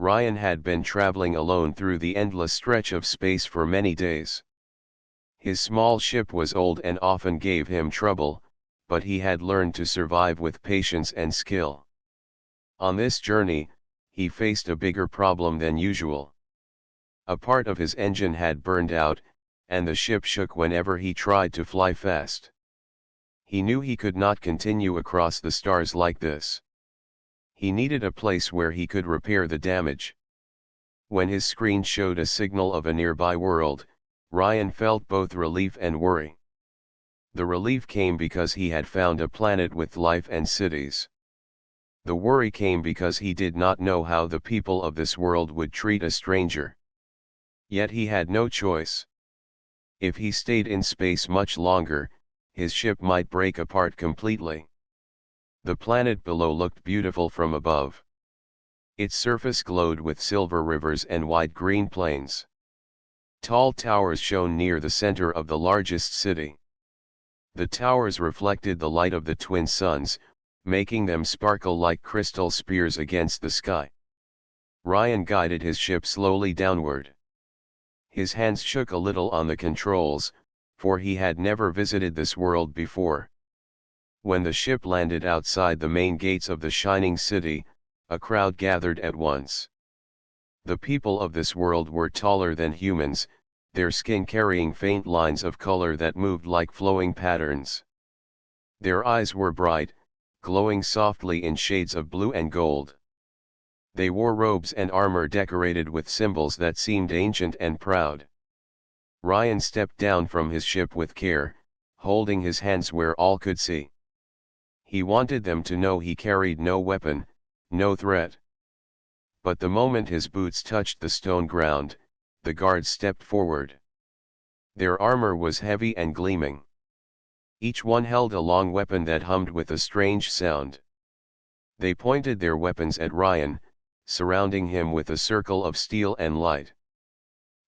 Ryan had been traveling alone through the endless stretch of space for many days. His small ship was old and often gave him trouble, but he had learned to survive with patience and skill. On this journey, he faced a bigger problem than usual. A part of his engine had burned out, and the ship shook whenever he tried to fly fast. He knew he could not continue across the stars like this. He needed a place where he could repair the damage. When his screen showed a signal of a nearby world, Ryan felt both relief and worry. The relief came because he had found a planet with life and cities. The worry came because he did not know how the people of this world would treat a stranger. Yet he had no choice. If he stayed in space much longer, his ship might break apart completely. The planet below looked beautiful from above. Its surface glowed with silver rivers and wide green plains. Tall towers shone near the center of the largest city. The towers reflected the light of the twin suns, making them sparkle like crystal spears against the sky. Ryan guided his ship slowly downward. His hands shook a little on the controls, for he had never visited this world before. When the ship landed outside the main gates of the shining city, a crowd gathered at once. The people of this world were taller than humans, their skin carrying faint lines of color that moved like flowing patterns. Their eyes were bright, glowing softly in shades of blue and gold. They wore robes and armor decorated with symbols that seemed ancient and proud. Ryan stepped down from his ship with care, holding his hands where all could see. He wanted them to know he carried no weapon, no threat. But the moment his boots touched the stone ground, the guards stepped forward. Their armor was heavy and gleaming. Each one held a long weapon that hummed with a strange sound. They pointed their weapons at Ryan, surrounding him with a circle of steel and light.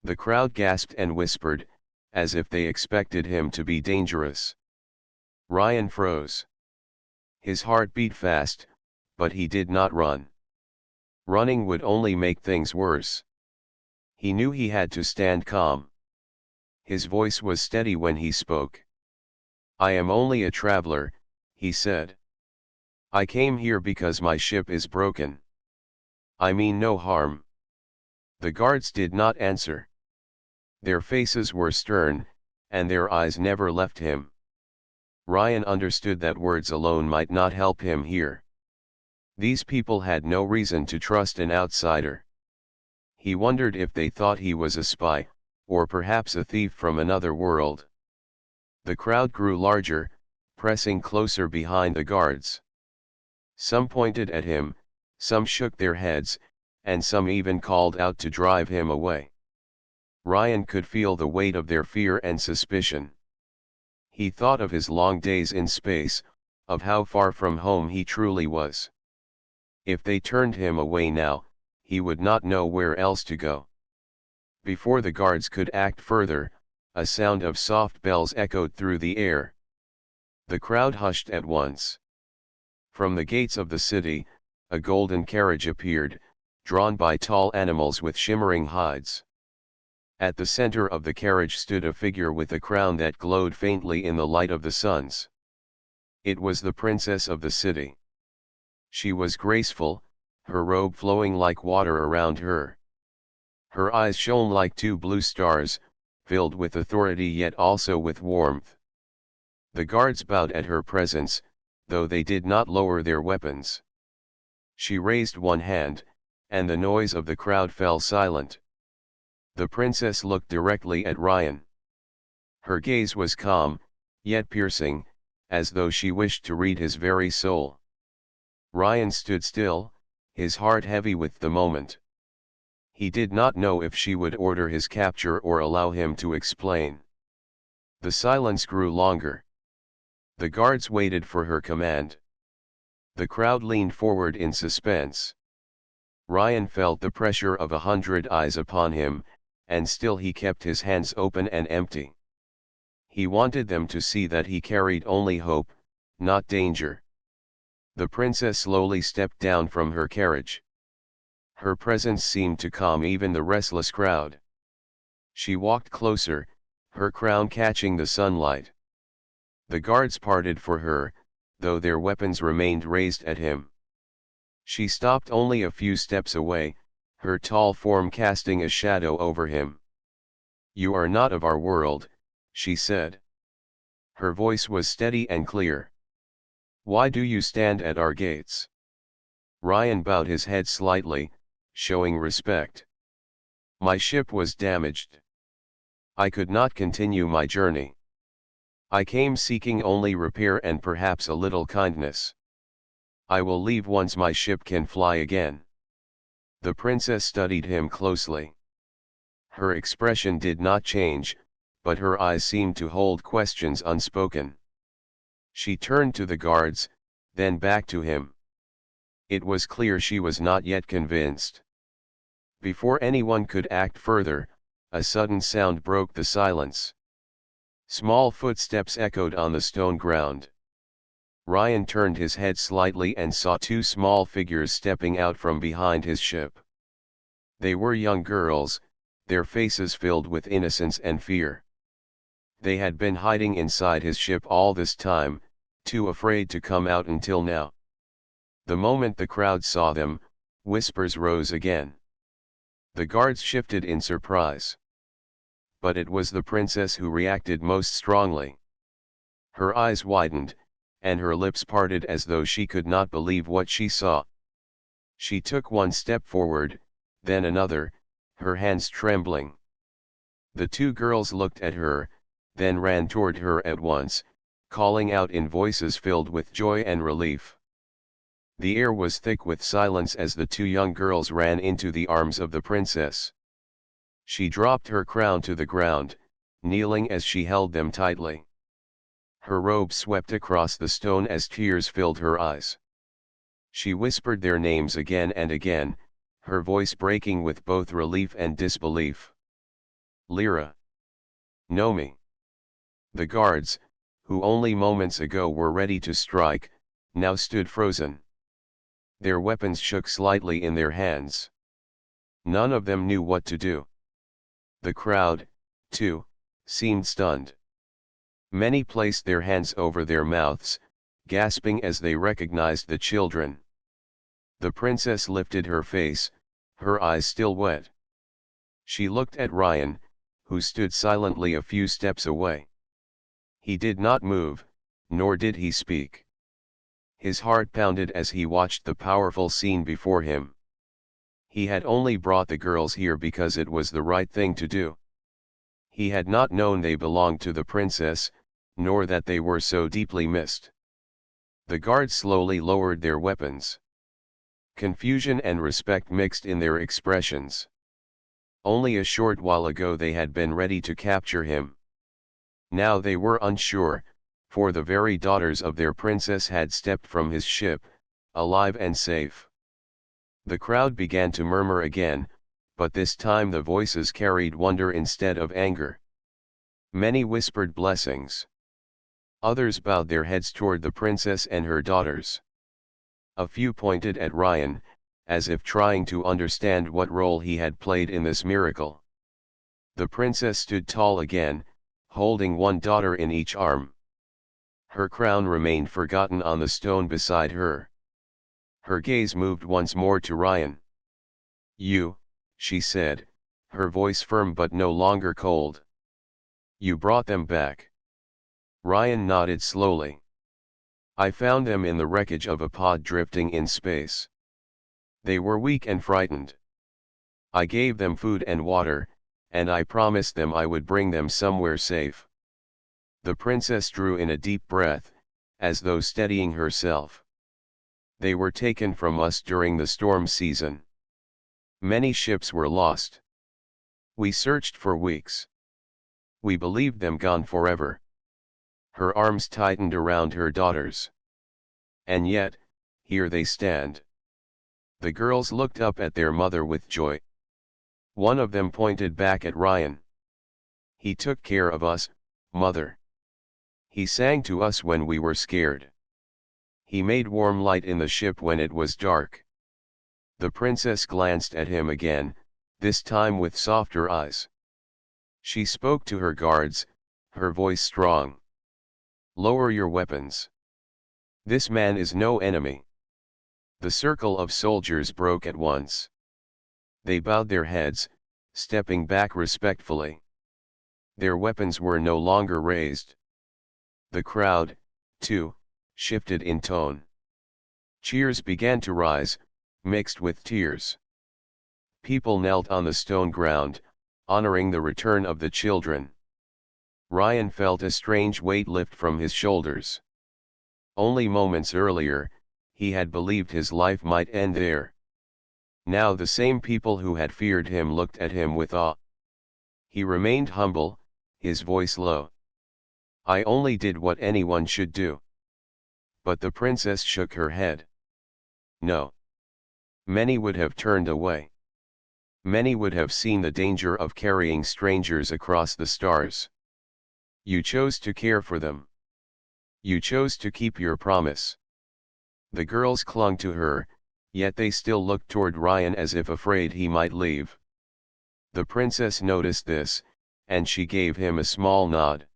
The crowd gasped and whispered, as if they expected him to be dangerous. Ryan froze. His heart beat fast, but he did not run. Running would only make things worse. He knew he had to stand calm. His voice was steady when he spoke. "I am only a traveler," he said. "I came here because my ship is broken. I mean no harm." The guards did not answer. Their faces were stern, and their eyes never left him. Ryan understood that words alone might not help him here. These people had no reason to trust an outsider. He wondered if they thought he was a spy, or perhaps a thief from another world. The crowd grew larger, pressing closer behind the guards. Some pointed at him, some shook their heads, and some even called out to drive him away. Ryan could feel the weight of their fear and suspicion. He thought of his long days in space, of how far from home he truly was. If they turned him away now, he would not know where else to go. Before the guards could act further, a sound of soft bells echoed through the air. The crowd hushed at once. From the gates of the city, a golden carriage appeared, drawn by tall animals with shimmering hides. At the center of the carriage stood a figure with a crown that glowed faintly in the light of the suns. It was the princess of the city. She was graceful, her robe flowing like water around her. Her eyes shone like two blue stars, filled with authority yet also with warmth. The guards bowed at her presence, though they did not lower their weapons. She raised one hand, and the noise of the crowd fell silent. The princess looked directly at Ryan. Her gaze was calm, yet piercing, as though she wished to read his very soul. Ryan stood still, his heart heavy with the moment. He did not know if she would order his capture or allow him to explain. The silence grew longer. The guards waited for her command. The crowd leaned forward in suspense. Ryan felt the pressure of 100 eyes upon him, and still he kept his hands open and empty. He wanted them to see that he carried only hope, not danger. The princess slowly stepped down from her carriage. Her presence seemed to calm even the restless crowd. She walked closer, her crown catching the sunlight. The guards parted for her, though their weapons remained raised at him. She stopped only a few steps away, her tall form casting a shadow over him. "You are not of our world," she said. Her voice was steady and clear. "Why do you stand at our gates?" Ryan bowed his head slightly, showing respect. "My ship was damaged. I could not continue my journey. I came seeking only repair and perhaps a little kindness. I will leave once my ship can fly again." The princess studied him closely. Her expression did not change, but her eyes seemed to hold questions unspoken. She turned to the guards, then back to him. It was clear she was not yet convinced. Before anyone could act further, a sudden sound broke the silence. Small footsteps echoed on the stone ground. Ryan turned his head slightly and saw two small figures stepping out from behind his ship. They were young girls, their faces filled with innocence and fear. They had been hiding inside his ship all this time, too afraid to come out until now. The moment the crowd saw them, whispers rose again. The guards shifted in surprise. But it was the princess who reacted most strongly. Her eyes widened, and her lips parted as though she could not believe what she saw. She took one step forward, then another, her hands trembling. The two girls looked at her, then ran toward her at once, calling out in voices filled with joy and relief. The air was thick with silence as the two young girls ran into the arms of the princess. She dropped her crown to the ground, kneeling as she held them tightly. Her robe swept across the stone as tears filled her eyes. She whispered their names again and again, her voice breaking with both relief and disbelief. "Lyra. Nomi." The guards, who only moments ago were ready to strike, now stood frozen. Their weapons shook slightly in their hands. None of them knew what to do. The crowd, too, seemed stunned. Many placed their hands over their mouths, gasping as they recognized the children. The princess lifted her face, her eyes still wet. She looked at Ryan, who stood silently a few steps away. He did not move, nor did he speak. His heart pounded as he watched the powerful scene before him. He had only brought the girls here because it was the right thing to do. He had not known they belonged to the princess, nor that they were so deeply missed. The guards slowly lowered their weapons. Confusion and respect mixed in their expressions. Only a short while ago they had been ready to capture him. Now they were unsure, for the very daughters of their princess had stepped from his ship, alive and safe. The crowd began to murmur again, but this time the voices carried wonder instead of anger. Many whispered blessings. Others bowed their heads toward the princess and her daughters. A few pointed at Ryan, as if trying to understand what role he had played in this miracle. The princess stood tall again, holding one daughter in each arm. Her crown remained forgotten on the stone beside her. Her gaze moved once more to Ryan. "You," she said, her voice firm but no longer cold. "You brought them back." Ryan nodded slowly. "I found them in the wreckage of a pod drifting in space. They were weak and frightened. I gave them food and water, and I promised them I would bring them somewhere safe." The princess drew in a deep breath, as though steadying herself. "They were taken from us during the storm season. Many ships were lost. We searched for weeks. We believed them gone forever." Her arms tightened around her daughters. "And yet, here they stand." The girls looked up at their mother with joy. One of them pointed back at Ryan. "He took care of us, mother. He sang to us when we were scared. He made warm light in the ship when it was dark." The princess glanced at him again, this time with softer eyes. She spoke to her guards, her voice strong. "Lower your weapons. This man is no enemy." The circle of soldiers broke at once. They bowed their heads, stepping back respectfully. Their weapons were no longer raised. The crowd, too, shifted in tone. Cheers began to rise, mixed with tears. People knelt on the stone ground, honoring the return of the children. Ryan felt a strange weight lift from his shoulders. Only moments earlier, he had believed his life might end there. Now the same people who had feared him looked at him with awe. He remained humble, his voice low. "I only did what anyone should do." But the princess shook her head. "No." Many would have turned away. Many would have seen the danger of carrying strangers across the stars. "You chose to care for them. You chose to keep your promise." The girls clung to her, yet they still looked toward Ryan as if afraid he might leave. The princess noticed this, and she gave him a small nod.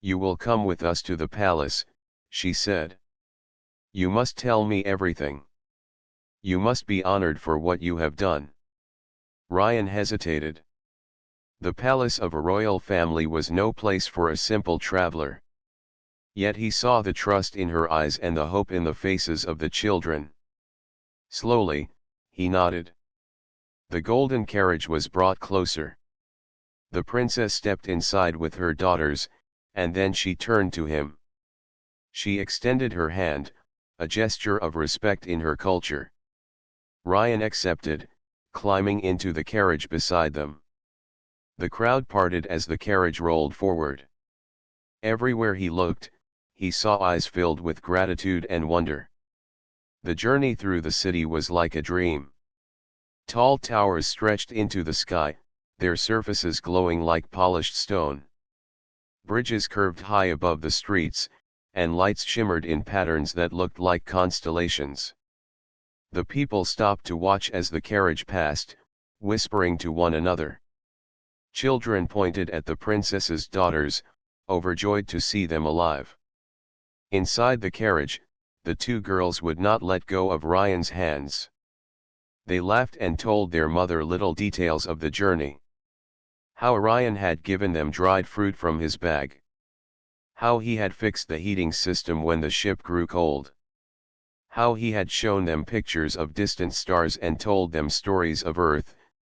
"You will come with us to the palace," she said. "You must tell me everything. You must be honored for what you have done." Ryan hesitated. The palace of a royal family was no place for a simple traveler. Yet he saw the trust in her eyes and the hope in the faces of the children. Slowly, he nodded. The golden carriage was brought closer. The princess stepped inside with her daughters, and then she turned to him. She extended her hand, a gesture of respect in her culture. Ryan accepted, climbing into the carriage beside them. The crowd parted as the carriage rolled forward. Everywhere he looked, he saw eyes filled with gratitude and wonder. The journey through the city was like a dream. Tall towers stretched into the sky, their surfaces glowing like polished stone. Bridges curved high above the streets, and lights shimmered in patterns that looked like constellations. The people stopped to watch as the carriage passed, whispering to one another. Children pointed at the princess's daughters, overjoyed to see them alive. Inside the carriage, the two girls would not let go of Ryan's hands. They laughed and told their mother little details of the journey. How Ryan had given them dried fruit from his bag. How he had fixed the heating system when the ship grew cold. How he had shown them pictures of distant stars and told them stories of Earth,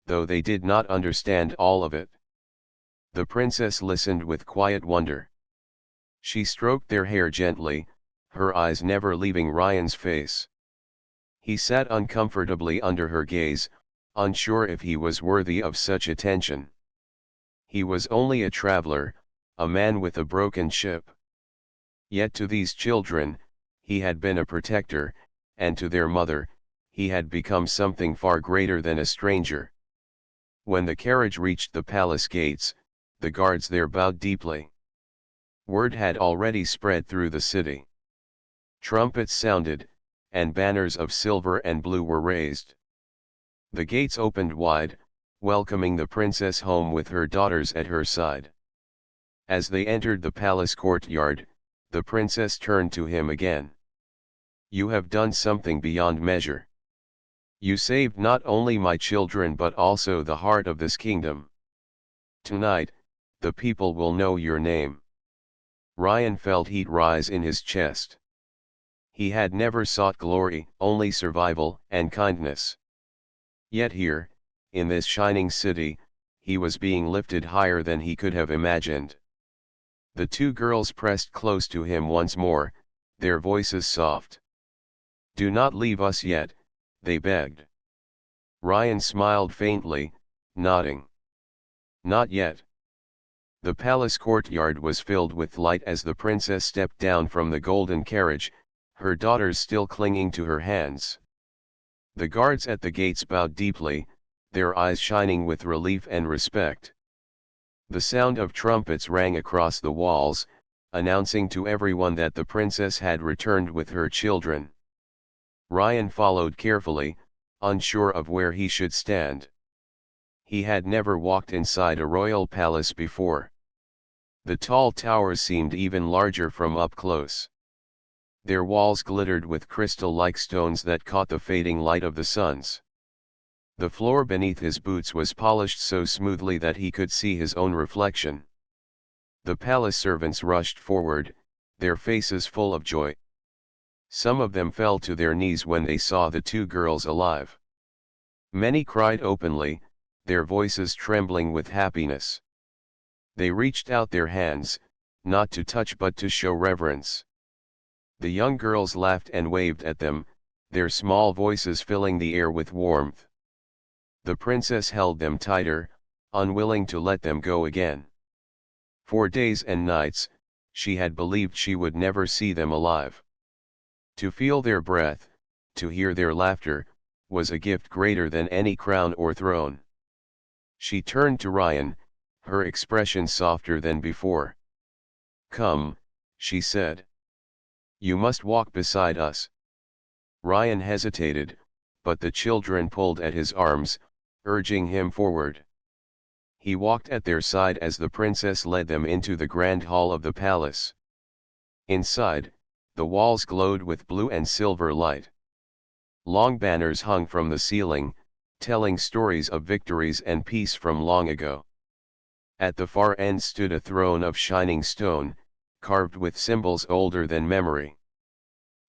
though they did not understand all of it. The princess listened with quiet wonder. She stroked their hair gently, her eyes never leaving Ryan's face. He sat uncomfortably under her gaze, unsure if he was worthy of such attention. He was only a traveler, a man with a broken ship. Yet to these children, he had been a protector, and to their mother, he had become something far greater than a stranger. When the carriage reached the palace gates, the guards there bowed deeply. Word had already spread through the city. Trumpets sounded, and banners of silver and blue were raised. The gates opened wide, welcoming the princess home with her daughters at her side. As they entered the palace courtyard, the princess turned to him again. "You have done something beyond measure. You saved not only my children but also the heart of this kingdom. Tonight, the people will know your name." Ryan felt heat rise in his chest. He had never sought glory, only survival and kindness. Yet here, in this shining city, he was being lifted higher than he could have imagined. The two girls pressed close to him once more, their voices soft. "Do not leave us yet," they begged. Ryan smiled faintly, nodding. "Not yet." The palace courtyard was filled with light as the princess stepped down from the golden carriage, her daughters still clinging to her hands. The guards at the gates bowed deeply, their eyes shining with relief and respect. The sound of trumpets rang across the walls, announcing to everyone that the princess had returned with her children. Ryan followed carefully, unsure of where he should stand. He had never walked inside a royal palace before. The tall towers seemed even larger from up close. Their walls glittered with crystal-like stones that caught the fading light of the suns. The floor beneath his boots was polished so smoothly that he could see his own reflection. The palace servants rushed forward, their faces full of joy. Some of them fell to their knees when they saw the two girls alive. Many cried openly, their voices trembling with happiness. They reached out their hands, not to touch but to show reverence. The young girls laughed and waved at them, their small voices filling the air with warmth. The princess held them tighter, unwilling to let them go again. For days and nights, she had believed she would never see them alive. To feel their breath, to hear their laughter, was a gift greater than any crown or throne. She turned to Ryan, her expression softer than before. "Come," she said. "You must walk beside us." Ryan hesitated, but the children pulled at his arms, urging him forward. He walked at their side as the princess led them into the grand hall of the palace. Inside, the walls glowed with blue and silver light. Long banners hung from the ceiling, telling stories of victories and peace from long ago. At the far end stood a throne of shining stone, carved with symbols older than memory.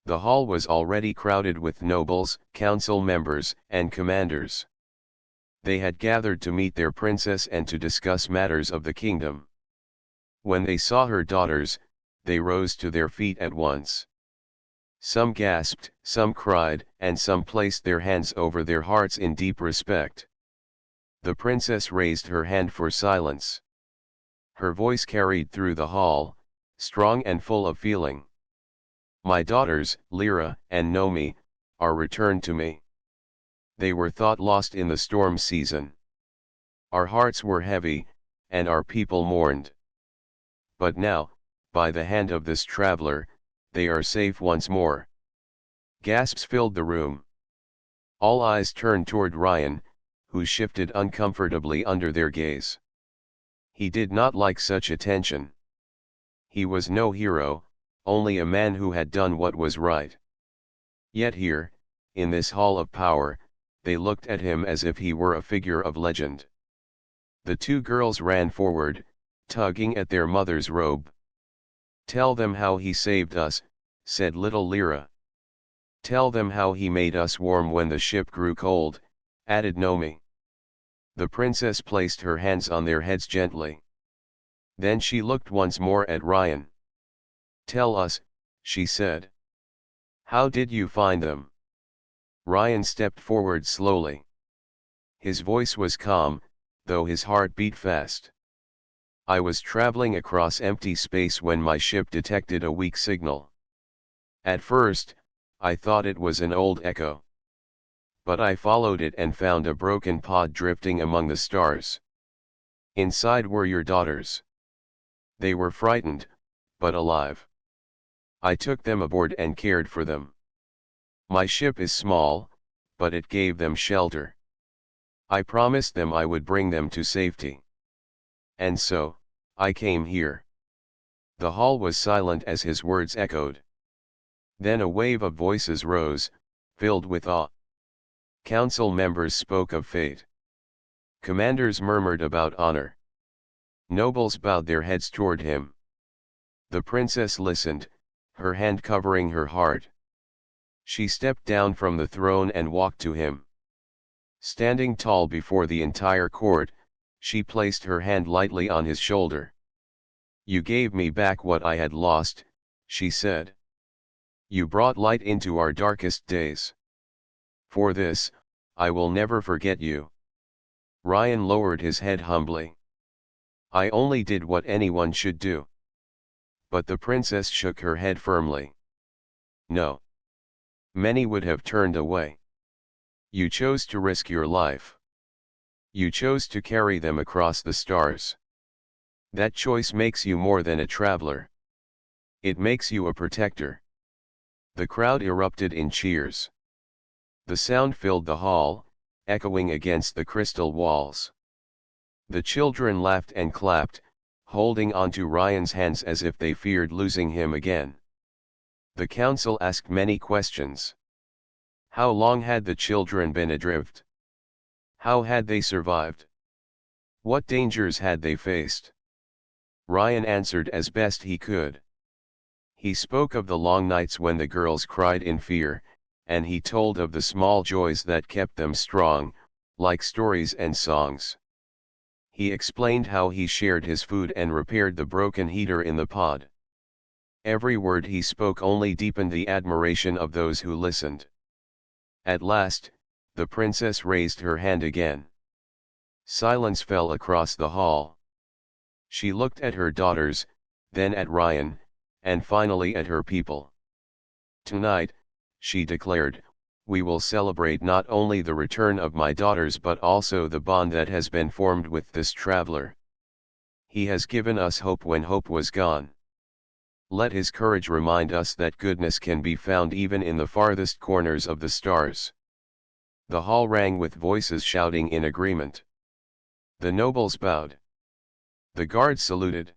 The hall was already crowded with nobles, council members, and commanders. They had gathered to meet their princess and to discuss matters of the kingdom. When they saw her daughters, they rose to their feet at once. Some gasped, some cried, and some placed their hands over their hearts in deep respect. The princess raised her hand for silence. Her voice carried through the hall, strong and full of feeling. "My daughters, Lyra and Nomi, are returned to me. They were thought lost in the storm season. Our hearts were heavy, and our people mourned. But now, by the hand of this traveler, they are safe once more." Gasps filled the room. All eyes turned toward Ryan, who shifted uncomfortably under their gaze. He did not like such attention. He was no hero, only a man who had done what was right. Yet here, in this hall of power, they looked at him as if he were a figure of legend. The two girls ran forward, tugging at their mother's robe. "Tell them how he saved us," said little Lyra. "Tell them how he made us warm when the ship grew cold," added Nomi. The princess placed her hands on their heads gently. Then she looked once more at Ryan. "Tell us," she said. "How did you find them?" Ryan stepped forward slowly. His voice was calm, though his heart beat fast. "I was traveling across empty space when my ship detected a weak signal. At first, I thought it was an old echo. But I followed it and found a broken pod drifting among the stars. Inside were your daughters. They were frightened, but alive. I took them aboard and cared for them. My ship is small, but it gave them shelter. I promised them I would bring them to safety. And so, I came here." The hall was silent as his words echoed. Then a wave of voices rose, filled with awe. Council members spoke of fate. Commanders murmured about honor. Nobles bowed their heads toward him. The princess listened, her hand covering her heart. She stepped down from the throne and walked to him. Standing tall before the entire court, she placed her hand lightly on his shoulder. "You gave me back what I had lost," she said. "You brought light into our darkest days. For this, I will never forget you." Ryan lowered his head humbly. "I only did what anyone should do." But the princess shook her head firmly. "No. Many would have turned away. You chose to risk your life. You chose to carry them across the stars. That choice makes you more than a traveler. It makes you a protector." The crowd erupted in cheers. The sound filled the hall, echoing against the crystal walls. The children laughed and clapped, holding onto Ryan's hands as if they feared losing him again. The council asked many questions. How long had the children been adrift? How had they survived? What dangers had they faced? Ryan answered as best he could. He spoke of the long nights when the girls cried in fear, and he told of the small joys that kept them strong, like stories and songs. He explained how he shared his food and repaired the broken heater in the pod. Every word he spoke only deepened the admiration of those who listened. At last, the princess raised her hand again. Silence fell across the hall. She looked at her daughters, then at Ryan, and finally at her people. Tonight, she declared, we will celebrate not only the return of my daughters but also the bond that has been formed with this traveler. He has given us hope when hope was gone. Let his courage remind us that goodness can be found even in the farthest corners of the stars. The hall rang with voices shouting in agreement. The nobles bowed. The guards saluted.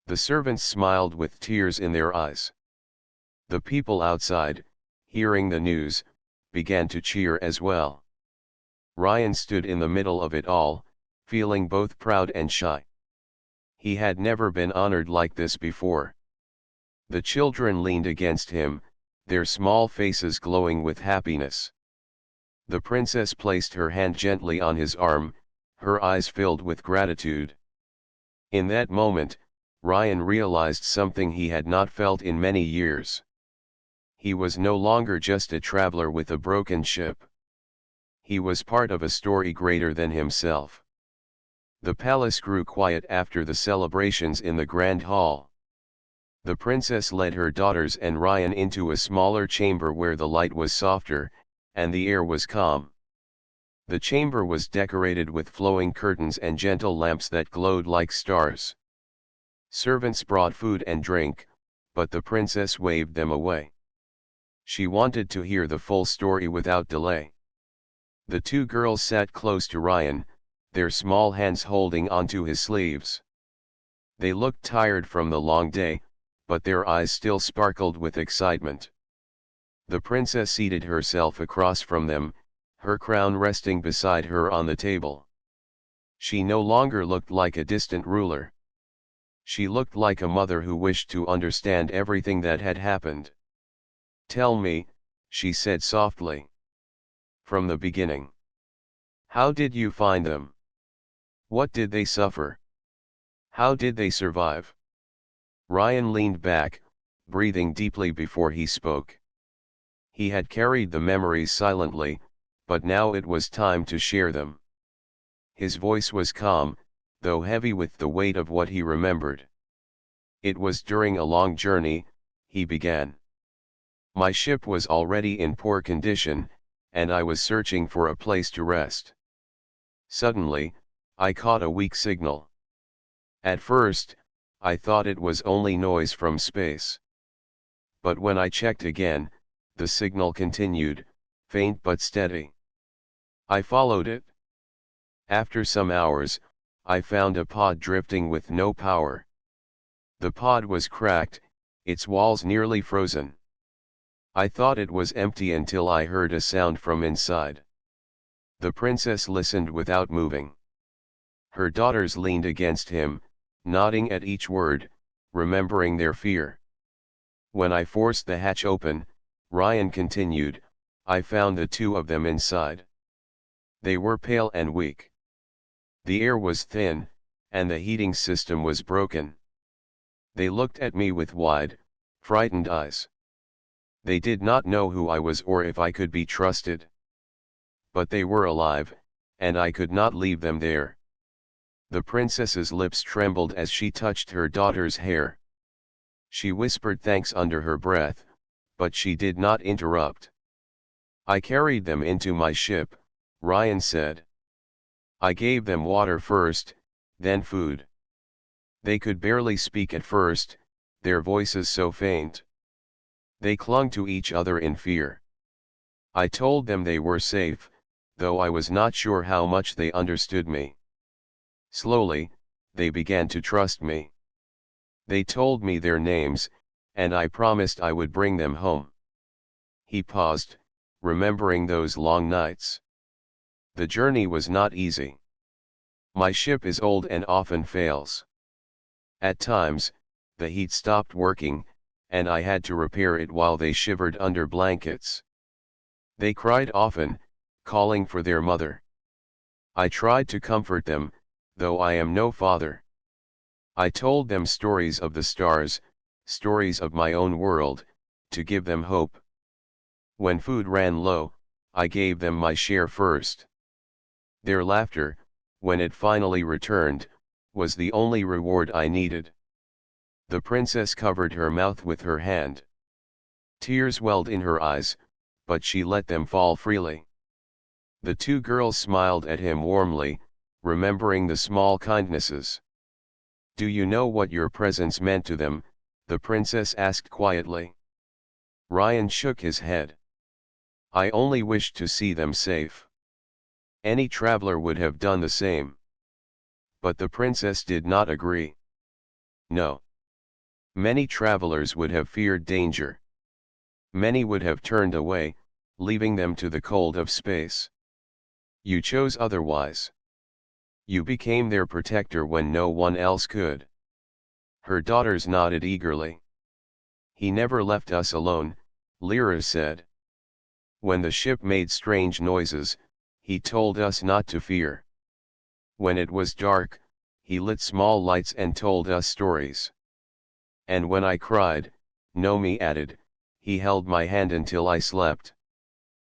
The servants smiled with tears in their eyes. The people outside, hearing the news, began to cheer as well. Ryan stood in the middle of it all, feeling both proud and shy. He had never been honored like this before. The children leaned against him, their small faces glowing with happiness. The princess placed her hand gently on his arm, her eyes filled with gratitude. In that moment, Ryan realized something he had not felt in many years. He was no longer just a traveler with a broken ship. He was part of a story greater than himself. The palace grew quiet after the celebrations in the grand hall. The princess led her daughters and Ryan into a smaller chamber where the light was softer, and the air was calm. The chamber was decorated with flowing curtains and gentle lamps that glowed like stars. Servants brought food and drink, but the princess waved them away. She wanted to hear the full story without delay. The two girls sat close to Ryan, their small hands holding onto his sleeves. They looked tired from the long day, but their eyes still sparkled with excitement. The princess seated herself across from them, her crown resting beside her on the table. She no longer looked like a distant ruler. She looked like a mother who wished to understand everything that had happened. Tell me, she said softly. From the beginning. How did you find them? What did they suffer? How did they survive? Ryan leaned back, breathing deeply before he spoke. He had carried the memories silently, but now it was time to share them. His voice was calm, though heavy with the weight of what he remembered. It was during a long journey, he began. My ship was already in poor condition, and I was searching for a place to rest. Suddenly, I caught a weak signal. At first, I thought it was only noise from space. But when I checked again, the signal continued, faint but steady. I followed it. After some hours, I found a pod drifting with no power. The pod was cracked, its walls nearly frozen. I thought it was empty until I heard a sound from inside. The princess listened without moving. Her daughters leaned against him, nodding at each word, remembering their fear. When I forced the hatch open, Ryan continued, I found the two of them inside. They were pale and weak. The air was thin, and the heating system was broken. They looked at me with wide, frightened eyes. They did not know who I was or if I could be trusted. But they were alive, and I could not leave them there. The princess's lips trembled as she touched her daughter's hair. She whispered thanks under her breath, but she did not interrupt. I carried them into my ship, Ryan said. I gave them water first, then food. They could barely speak at first, their voices so faint. They clung to each other in fear. I told them they were safe, though I was not sure how much they understood me. Slowly, they began to trust me. They told me their names, and I promised I would bring them home. He paused, remembering those long nights. The journey was not easy. My ship is old and often fails. At times, the heat stopped working, and I had to repair it while they shivered under blankets. They cried often, calling for their mother. I tried to comfort them, though I am no father. I told them stories of the stars, stories of my own world, to give them hope. When food ran low, I gave them my share first. Their laughter, when it finally returned, was the only reward I needed. The princess covered her mouth with her hand. Tears welled in her eyes, but she let them fall freely. The two girls smiled at him warmly, remembering the small kindnesses. "Do you know what your presence meant to them?" the princess asked quietly. Ryan shook his head. "I only wished to see them safe. Any traveler would have done the same." But the princess did not agree. "No. Many travelers would have feared danger. Many would have turned away, leaving them to the cold of space. You chose otherwise. You became their protector when no one else could." Her daughters nodded eagerly. "He never left us alone," Lyra said. "When the ship made strange noises, he told us not to fear. When it was dark, he lit small lights and told us stories. And when I cried," Nomi added, "he held my hand until I slept."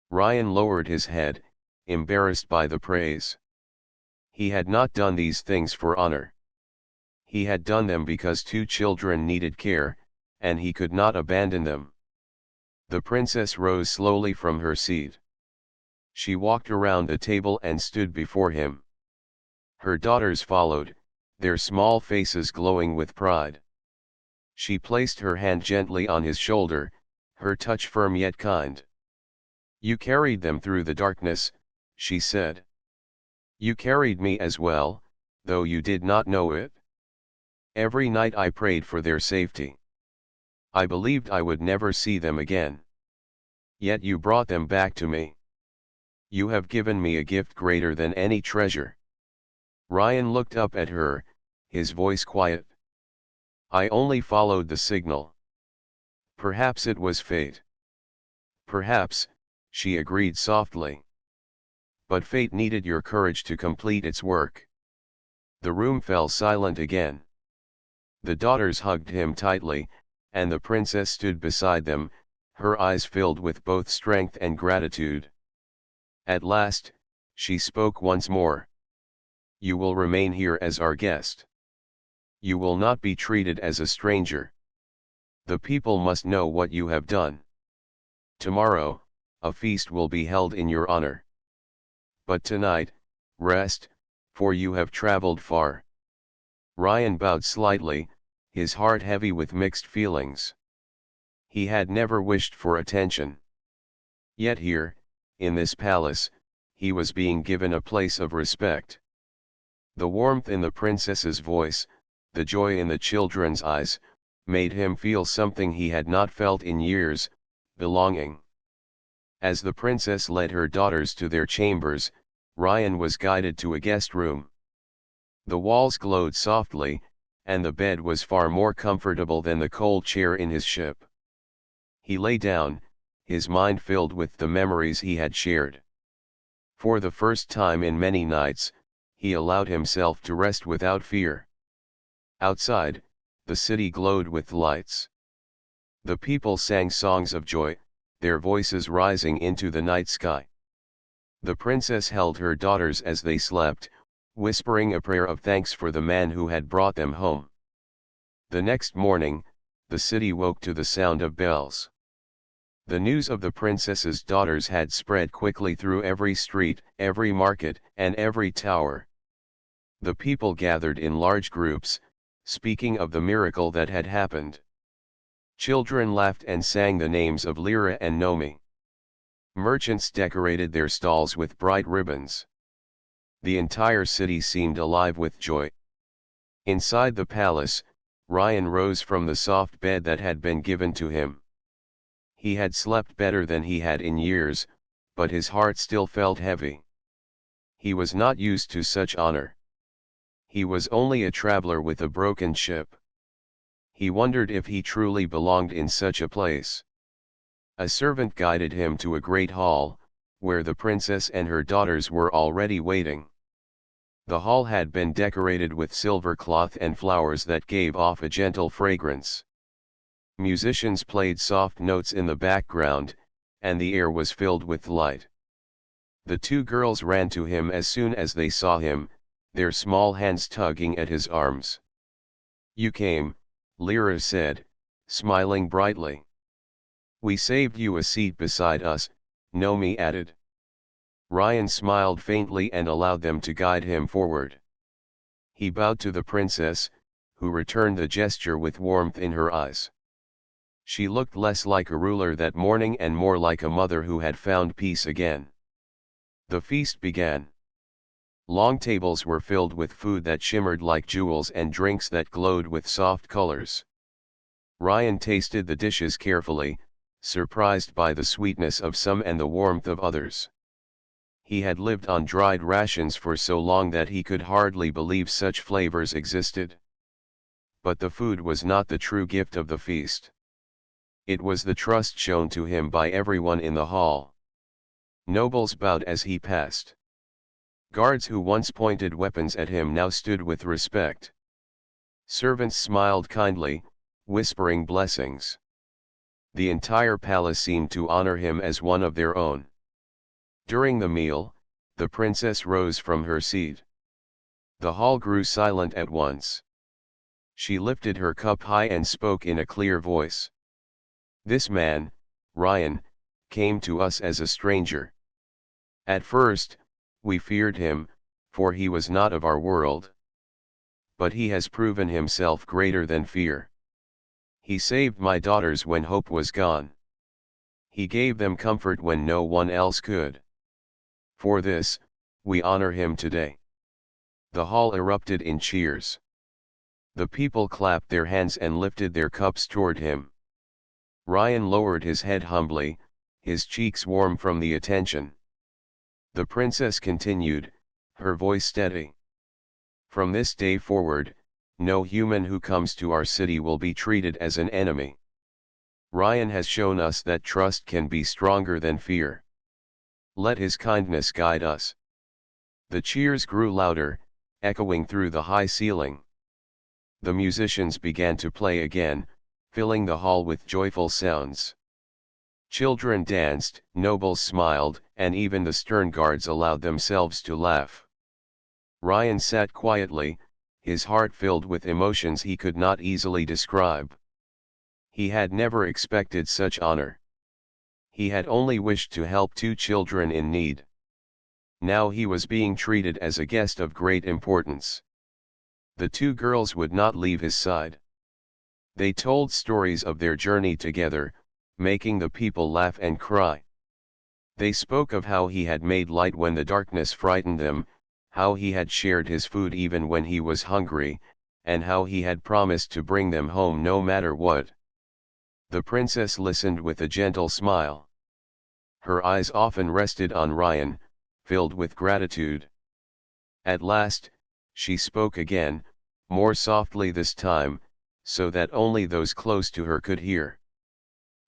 Ryan lowered his head, embarrassed by the praise. He had not done these things for honor. He had done them because two children needed care, and he could not abandon them. The princess rose slowly from her seat. She walked around the table and stood before him. Her daughters followed, their small faces glowing with pride. She placed her hand gently on his shoulder, her touch firm yet kind. "You carried them through the darkness," she said. "You carried me as well, though you did not know it. Every night I prayed for their safety. I believed I would never see them again. Yet you brought them back to me. You have given me a gift greater than any treasure." Ryan looked up at her, his voice quiet. "I only followed the signal. Perhaps it was fate." "Perhaps," she agreed softly. "But fate needed your courage to complete its work." The room fell silent again. The daughters hugged him tightly, and the princess stood beside them, her eyes filled with both strength and gratitude. At last, she spoke once more. "You will remain here as our guest. You will not be treated as a stranger. The people must know what you have done. Tomorrow, a feast will be held in your honor. But tonight, rest, for you have traveled far." Ryan bowed slightly, his heart heavy with mixed feelings. He had never wished for attention. Yet here, in this palace, he was being given a place of respect. The warmth in the princess's voice, the joy in the children's eyes, made him feel something he had not felt in years: belonging. As the princess led her daughters to their chambers, Ryan was guided to a guest room. The walls glowed softly, and the bed was far more comfortable than the cold chair in his ship. He lay down, his mind filled with the memories he had shared. For the first time in many nights, he allowed himself to rest without fear. Outside, the city glowed with lights. The people sang songs of joy, their voices rising into the night sky. The princess held her daughters as they slept, whispering a prayer of thanks for the man who had brought them home. The next morning, the city woke to the sound of bells. The news of the princess's daughters had spread quickly through every street, every market, and every tower. The people gathered in large groups, speaking of the miracle that had happened. Children laughed and sang the names of Lyra and Nomi. Merchants decorated their stalls with bright ribbons. The entire city seemed alive with joy. Inside the palace, Ryan rose from the soft bed that had been given to him. He had slept better than he had in years, but his heart still felt heavy. He was not used to such honor. He was only a traveler with a broken ship. He wondered if he truly belonged in such a place. A servant guided him to a great hall, where the princess and her daughters were already waiting. The hall had been decorated with silver cloth and flowers that gave off a gentle fragrance. Musicians played soft notes in the background, and the air was filled with light. The two girls ran to him as soon as they saw him, their small hands tugging at his arms. "You came," Lyra said, smiling brightly. "We saved you a seat beside us," Nomi added. Ryan smiled faintly and allowed them to guide him forward. He bowed to the princess, who returned the gesture with warmth in her eyes. She looked less like a ruler that morning and more like a mother who had found peace again. The feast began. Long tables were filled with food that shimmered like jewels and drinks that glowed with soft colors. Ryan tasted the dishes carefully, surprised by the sweetness of some and the warmth of others. He had lived on dried rations for so long that he could hardly believe such flavors existed. But the food was not the true gift of the feast. It was the trust shown to him by everyone in the hall. Nobles bowed as he passed. Guards who once pointed weapons at him now stood with respect. Servants smiled kindly, whispering blessings. The entire palace seemed to honor him as one of their own. During the meal, the princess rose from her seat. The hall grew silent at once. She lifted her cup high and spoke in a clear voice. "This man, Ryan, came to us as a stranger. At first, we feared him, for he was not of our world. But he has proven himself greater than fear. He saved my daughters when hope was gone. He gave them comfort when no one else could. For this, we honor him today." The hall erupted in cheers. The people clapped their hands and lifted their cups toward him. Ryan lowered his head humbly, his cheeks warm from the attention. The princess continued, her voice steady. "From this day forward, no human who comes to our city will be treated as an enemy. Ryan has shown us that trust can be stronger than fear. Let his kindness guide us." The cheers grew louder, echoing through the high ceiling. The musicians began to play again, filling the hall with joyful sounds. Children danced, nobles smiled, and even the stern guards allowed themselves to laugh. Ryan sat quietly, his heart filled with emotions he could not easily describe. He had never expected such honor. He had only wished to help two children in need. Now he was being treated as a guest of great importance. The two girls would not leave his side. They told stories of their journey together, making the people laugh and cry. They spoke of how he had made light when the darkness frightened them, how he had shared his food even when he was hungry, and how he had promised to bring them home no matter what. The princess listened with a gentle smile. Her eyes often rested on Ryan, filled with gratitude. At last, she spoke again, more softly this time, so that only those close to her could hear.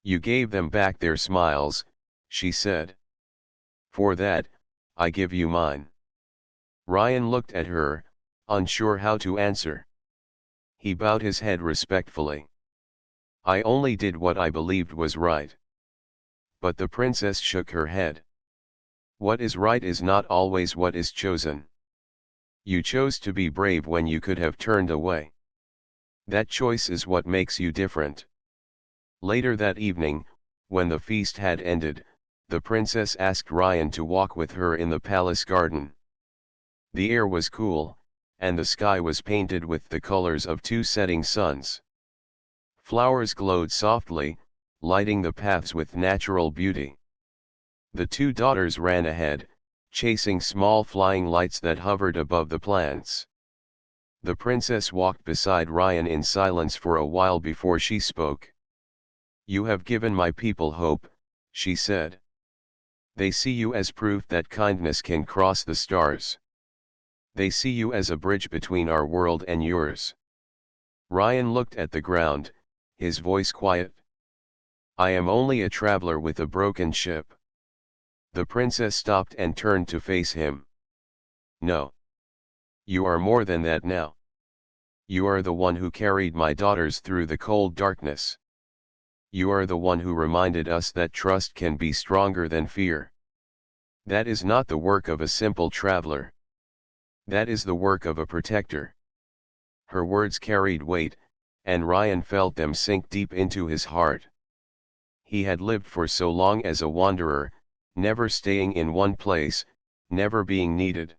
"You gave them back their smiles," she said. "For that, I give you mine." Ryan looked at her, unsure how to answer. He bowed his head respectfully. "I only did what I believed was right." But the princess shook her head. "What is right is not always what is chosen. You chose to be brave when you could have turned away. That choice is what makes you different." Later that evening, when the feast had ended, the princess asked Ryan to walk with her in the palace garden. The air was cool, and the sky was painted with the colors of two setting suns. Flowers glowed softly, lighting the paths with natural beauty. The two daughters ran ahead, chasing small flying lights that hovered above the plants. The princess walked beside Ryan in silence for a while before she spoke. "You have given my people hope," she said. "They see you as proof that kindness can cross the stars. They see you as a bridge between our world and yours." Ryan looked at the ground, his voice quiet. "I am only a traveler with a broken ship." The princess stopped and turned to face him. "No. You are more than that now. You are the one who carried my daughters through the cold darkness. You are the one who reminded us that trust can be stronger than fear. That is not the work of a simple traveler. That is the work of a protector." Her words carried weight, and Ryan felt them sink deep into his heart. He had lived for so long as a wanderer, never staying in one place, never being needed.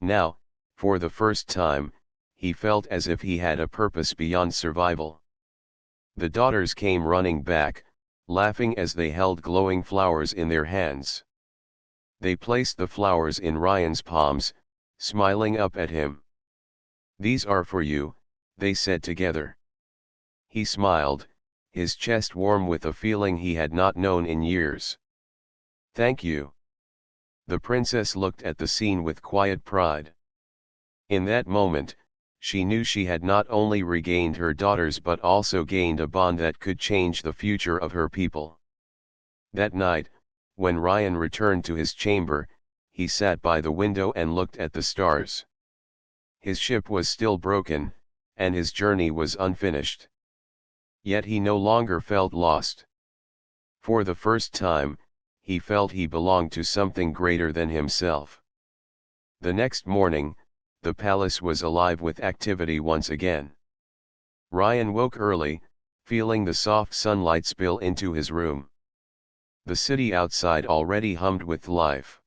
Now, for the first time, he felt as if he had a purpose beyond survival. The daughters came running back, laughing as they held glowing flowers in their hands. They placed the flowers in Ryan's palms, smiling up at him. "These are for you," they said together. He smiled, his chest warm with a feeling he had not known in years. "Thank you." The princess looked at the scene with quiet pride. In that moment, she knew she had not only regained her daughters but also gained a bond that could change the future of her people. That night, when Ryan returned to his chamber, he sat by the window and looked at the stars. His ship was still broken, and his journey was unfinished. Yet he no longer felt lost. For the first time, he felt he belonged to something greater than himself. The next morning, the palace was alive with activity once again. Ryan woke early, feeling the soft sunlight spill into his room. The city outside already hummed with life.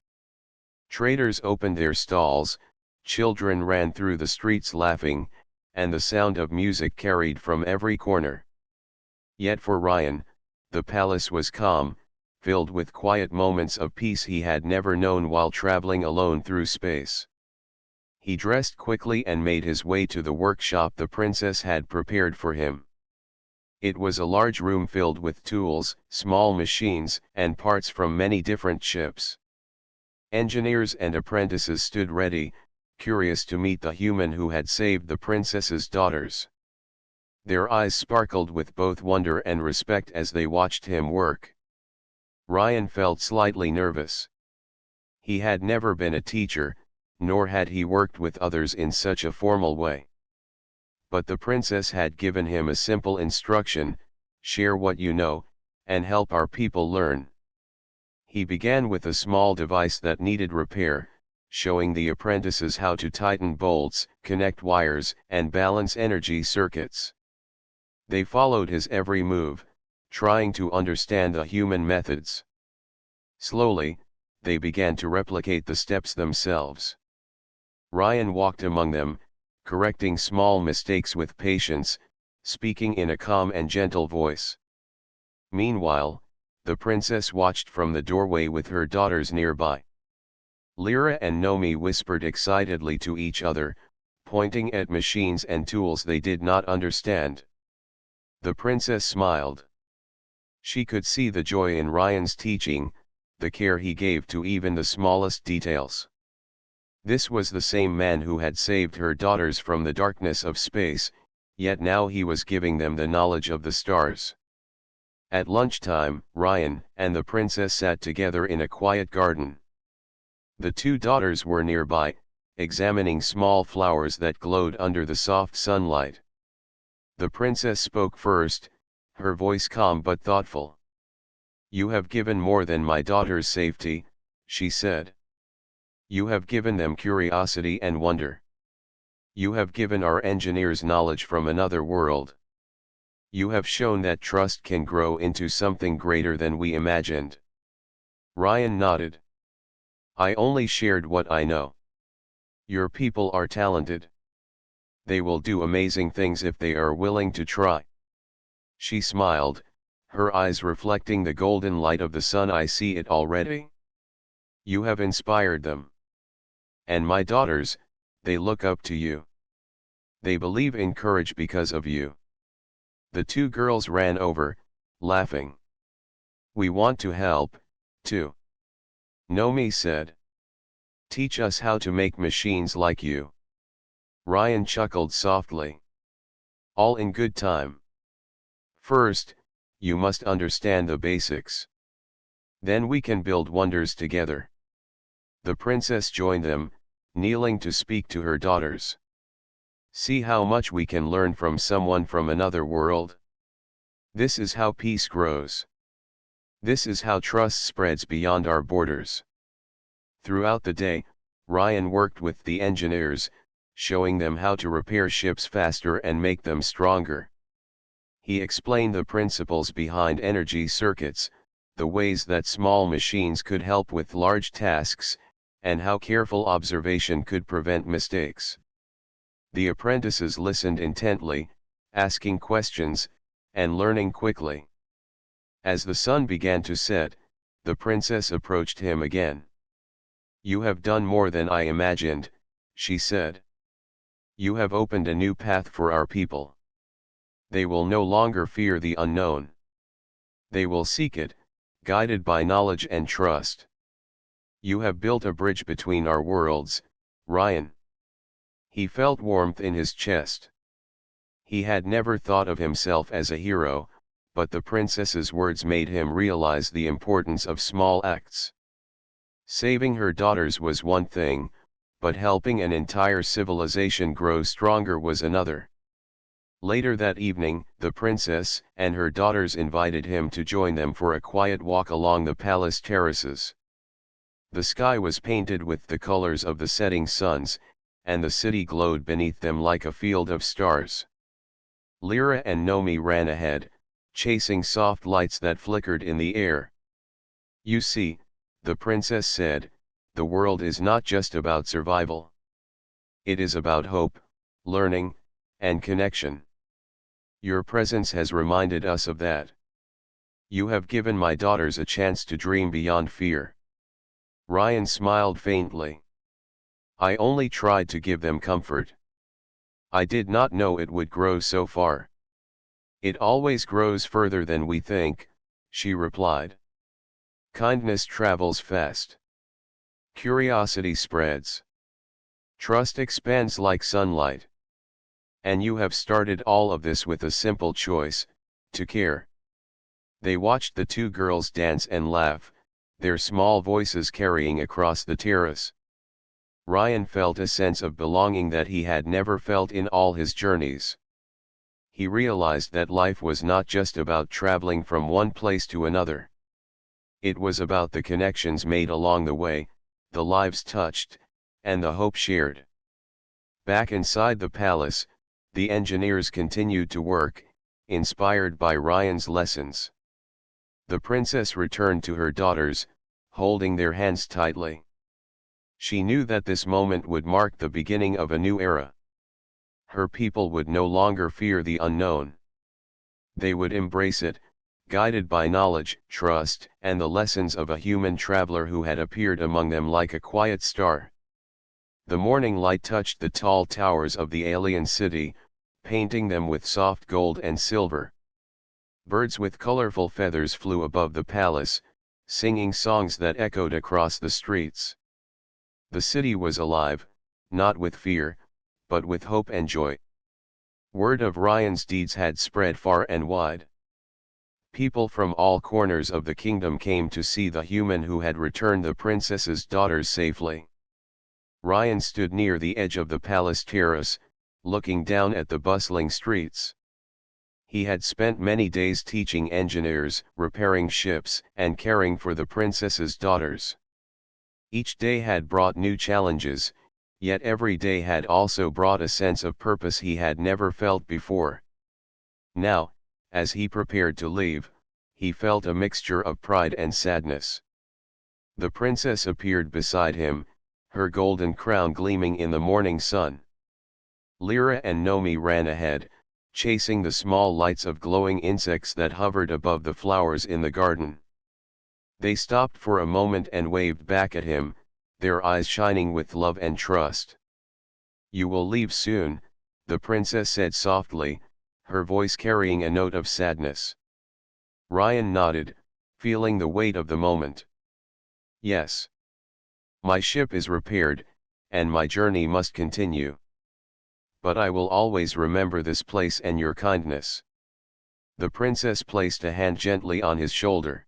Traders opened their stalls, children ran through the streets laughing, and the sound of music carried from every corner. Yet for Ryan, the palace was calm, filled with quiet moments of peace he had never known while traveling alone through space. He dressed quickly and made his way to the workshop the princess had prepared for him. It was a large room filled with tools, small machines, and parts from many different ships. Engineers and apprentices stood ready, curious to meet the human who had saved the princess's daughters. Their eyes sparkled with both wonder and respect as they watched him work. Ryan felt slightly nervous. He had never been a teacher, nor had he worked with others in such a formal way. But the princess had given him a simple instruction: share what you know, and help our people learn. He began with a small device that needed repair, showing the apprentices how to tighten bolts, connect wires, and balance energy circuits. They followed his every move, trying to understand the human methods. Slowly, they began to replicate the steps themselves. Ryan walked among them, correcting small mistakes with patience, speaking in a calm and gentle voice. Meanwhile, the princess watched from the doorway with her daughters nearby. Lyra and Nomi whispered excitedly to each other, pointing at machines and tools they did not understand. The princess smiled. She could see the joy in Ryan's teaching, the care he gave to even the smallest details. This was the same man who had saved her daughters from the darkness of space, yet now he was giving them the knowledge of the stars. At lunchtime, Ryan and the princess sat together in a quiet garden. The two daughters were nearby, examining small flowers that glowed under the soft sunlight. The princess spoke first, her voice calm but thoughtful. "You have given more than my daughter's safety," she said. "You have given them curiosity and wonder. You have given our engineers knowledge from another world. You have shown that trust can grow into something greater than we imagined." Ryan nodded. "I only shared what I know. Your people are talented. They will do amazing things if they are willing to try." She smiled, her eyes reflecting the golden light of the sun. I see it already. You have inspired them. And my daughters, they look up to you. They believe in courage because of you. The two girls ran over, laughing. We want to help, too. Nomi said. Teach us how to make machines like you. Ryan chuckled softly. All in good time. First, you must understand the basics. Then we can build wonders together. The princess joined them, kneeling to speak to her daughters. See how much we can learn from someone from another world. This is how peace grows. This is how trust spreads beyond our borders. Throughout the day, Ryan worked with the engineers, showing them how to repair ships faster and make them stronger. He explained the principles behind energy circuits, the ways that small machines could help with large tasks, and how careful observation could prevent mistakes. The apprentices listened intently, asking questions, and learning quickly. As the sun began to set, the princess approached him again. You have done more than I imagined, she said. You have opened a new path for our people. They will no longer fear the unknown. They will seek it, guided by knowledge and trust. You have built a bridge between our worlds, Ryan. He felt warmth in his chest. He had never thought of himself as a hero, but the princess's words made him realize the importance of small acts. Saving her daughters was one thing, but helping an entire civilization grow stronger was another. Later that evening, the princess and her daughters invited him to join them for a quiet walk along the palace terraces. The sky was painted with the colors of the setting suns, and the city glowed beneath them like a field of stars. Lyra and Nomi ran ahead, chasing soft lights that flickered in the air. You see, the princess said, the world is not just about survival. It is about hope, learning, and connection. Your presence has reminded us of that. You have given my daughters a chance to dream beyond fear. Ryan smiled faintly. I only tried to give them comfort. I did not know it would grow so far. It always grows further than we think, she replied. Kindness travels fast. Curiosity spreads. Trust expands like sunlight. And you have started all of this with a simple choice, to care. They watched the two girls dance and laugh, their small voices carrying across the terrace. Ryan felt a sense of belonging that he had never felt in all his journeys. He realized that life was not just about traveling from one place to another. It was about the connections made along the way, the lives touched, and the hope shared. Back inside the palace, the engineers continued to work, inspired by Ryan's lessons. The princess returned to her daughters, holding their hands tightly. She knew that this moment would mark the beginning of a new era. Her people would no longer fear the unknown. They would embrace it, guided by knowledge, trust, and the lessons of a human traveler who had appeared among them like a quiet star. The morning light touched the tall towers of the alien city, painting them with soft gold and silver. Birds with colorful feathers flew above the palace, singing songs that echoed across the streets. The city was alive, not with fear, but with hope and joy. Word of Ryan's deeds had spread far and wide. People from all corners of the kingdom came to see the human who had returned the princess's daughters safely. Ryan stood near the edge of the palace terrace, looking down at the bustling streets. He had spent many days teaching engineers, repairing ships, and caring for the princess's daughters. Each day had brought new challenges, yet every day had also brought a sense of purpose he had never felt before. Now, as he prepared to leave, he felt a mixture of pride and sadness. The princess appeared beside him, her golden crown gleaming in the morning sun. Lyra and Nomi ran ahead, chasing the small lights of glowing insects that hovered above the flowers in the garden. They stopped for a moment and waved back at him, their eyes shining with love and trust. "You will leave soon," the princess said softly, her voice carrying a note of sadness. Ryan nodded, feeling the weight of the moment. "Yes. My ship is repaired, and my journey must continue. But I will always remember this place and your kindness." The princess placed a hand gently on his shoulder.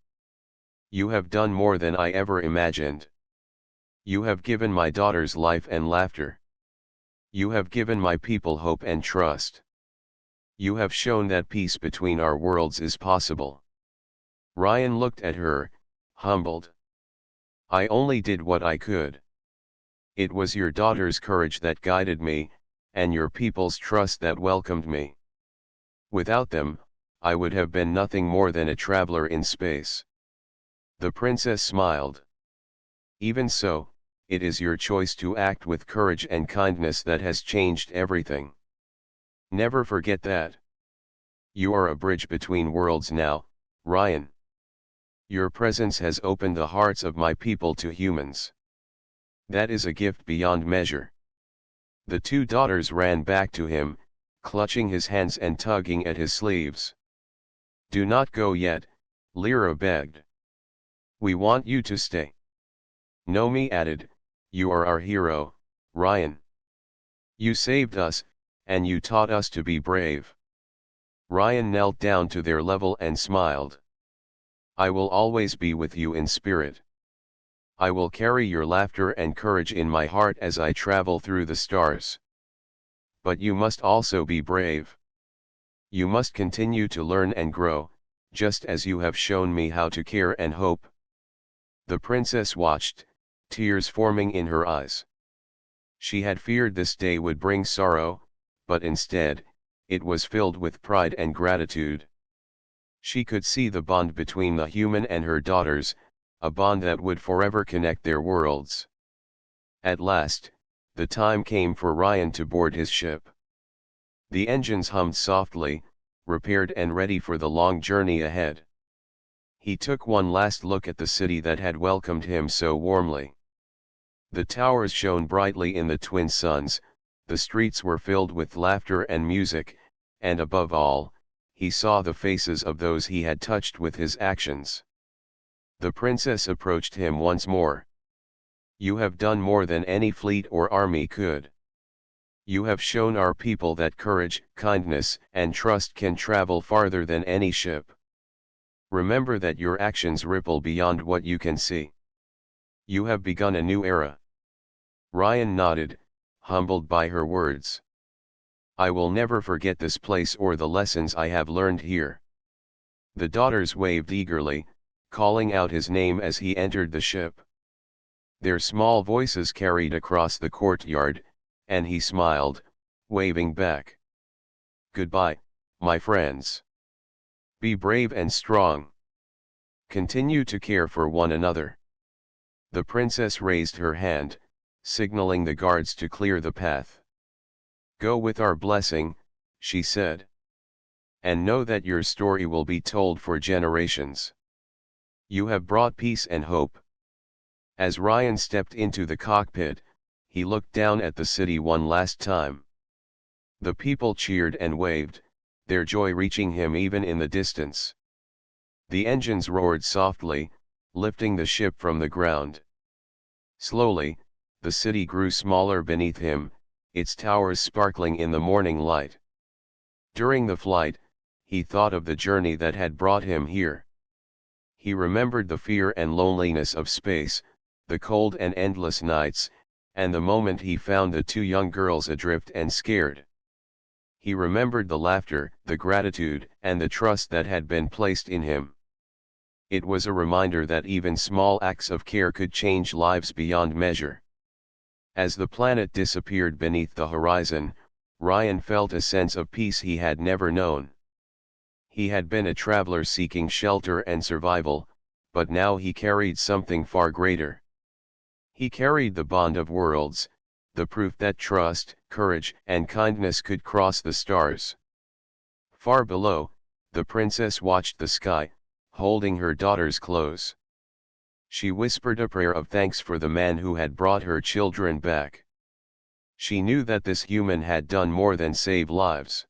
"You have done more than I ever imagined. You have given my daughters life and laughter. You have given my people hope and trust. You have shown that peace between our worlds is possible." Ryan looked at her, humbled. "I only did what I could. It was your daughter's courage that guided me, and your people's trust that welcomed me. Without them, I would have been nothing more than a traveler in space." The princess smiled. "Even so, it is your choice to act with courage and kindness that has changed everything. Never forget that. You are a bridge between worlds now, Ryan. Your presence has opened the hearts of my people to humans. That is a gift beyond measure." The two daughters ran back to him, clutching his hands and tugging at his sleeves. "Do not go yet," Lyra begged. "We want you to stay." Nomi added, "You are our hero, Ryan. You saved us, and you taught us to be brave." Ryan knelt down to their level and smiled. "I will always be with you in spirit. I will carry your laughter and courage in my heart as I travel through the stars. But you must also be brave. You must continue to learn and grow, just as you have shown me how to care and hope." The princess watched, tears forming in her eyes. She had feared this day would bring sorrow, but instead, it was filled with pride and gratitude. She could see the bond between the human and her daughters, a bond that would forever connect their worlds. At last, the time came for Ryan to board his ship. The engines hummed softly, repaired and ready for the long journey ahead. He took one last look at the city that had welcomed him so warmly. The towers shone brightly in the twin suns, the streets were filled with laughter and music, and above all, he saw the faces of those he had touched with his actions. The princess approached him once more. "You have done more than any fleet or army could. You have shown our people that courage, kindness, and trust can travel farther than any ship. Remember that your actions ripple beyond what you can see. You have begun a new era." Ryan nodded, humbled by her words. "I will never forget this place or the lessons I have learned here." The daughters waved eagerly, calling out his name as he entered the ship. Their small voices carried across the courtyard, and he smiled, waving back. "Goodbye, my friends. Be brave and strong. Continue to care for one another." The princess raised her hand, signaling the guards to clear the path. "Go with our blessing," she said. "And know that your story will be told for generations. You have brought peace and hope." As Ryan stepped into the cockpit, he looked down at the city one last time. The people cheered and waved, their joy reaching him even in the distance. The engines roared softly, lifting the ship from the ground. Slowly, the city grew smaller beneath him, its towers sparkling in the morning light. During the flight, he thought of the journey that had brought him here. He remembered the fear and loneliness of space, the cold and endless nights, and the moment he found the two young girls adrift and scared. He remembered the laughter, the gratitude, and the trust that had been placed in him. It was a reminder that even small acts of care could change lives beyond measure. As the planet disappeared beneath the horizon, Ryan felt a sense of peace he had never known. He had been a traveler seeking shelter and survival, but now he carried something far greater. He carried the bond of worlds, the proof that trust, courage, and kindness could cross the stars. Far below, the princess watched the sky, holding her daughters close. She whispered a prayer of thanks for the man who had brought her children back. She knew that this human had done more than save lives.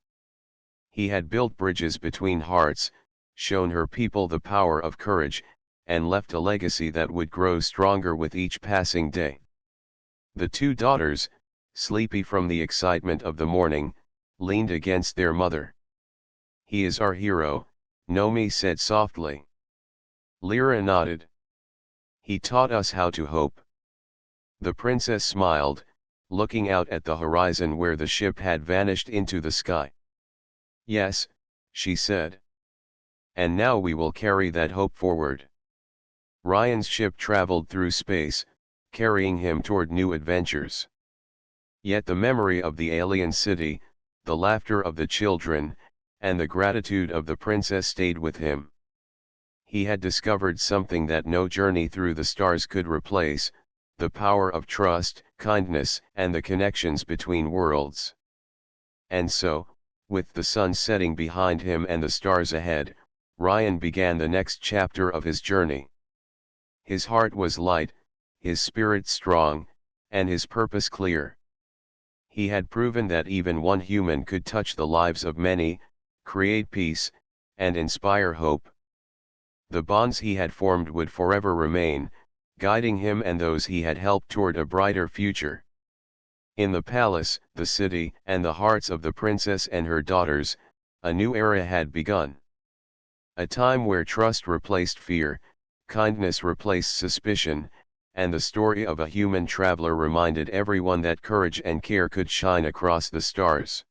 He had built bridges between hearts, shown her people the power of courage, and left a legacy that would grow stronger with each passing day. The two daughters, sleepy from the excitement of the morning, leaned against their mother. "He is our hero," Nomi said softly. Lyra nodded. "He taught us how to hope." The princess smiled, looking out at the horizon where the ship had vanished into the sky. "Yes," she said. "And now we will carry that hope forward." Ryan's ship traveled through space, carrying him toward new adventures. Yet the memory of the alien city, the laughter of the children, and the gratitude of the princess stayed with him. He had discovered something that no journey through the stars could replace: the power of trust, kindness, and the connections between worlds. And so, with the sun setting behind him and the stars ahead, Ryan began the next chapter of his journey. His heart was light, his spirit strong, and his purpose clear. He had proven that even one human could touch the lives of many, create peace, and inspire hope. The bonds he had formed would forever remain, guiding him and those he had helped toward a brighter future. In the palace, the city, and the hearts of the princess and her daughters, a new era had begun. A time where trust replaced fear, kindness replaced suspicion, and the story of a human traveler reminded everyone that courage and care could shine across the stars.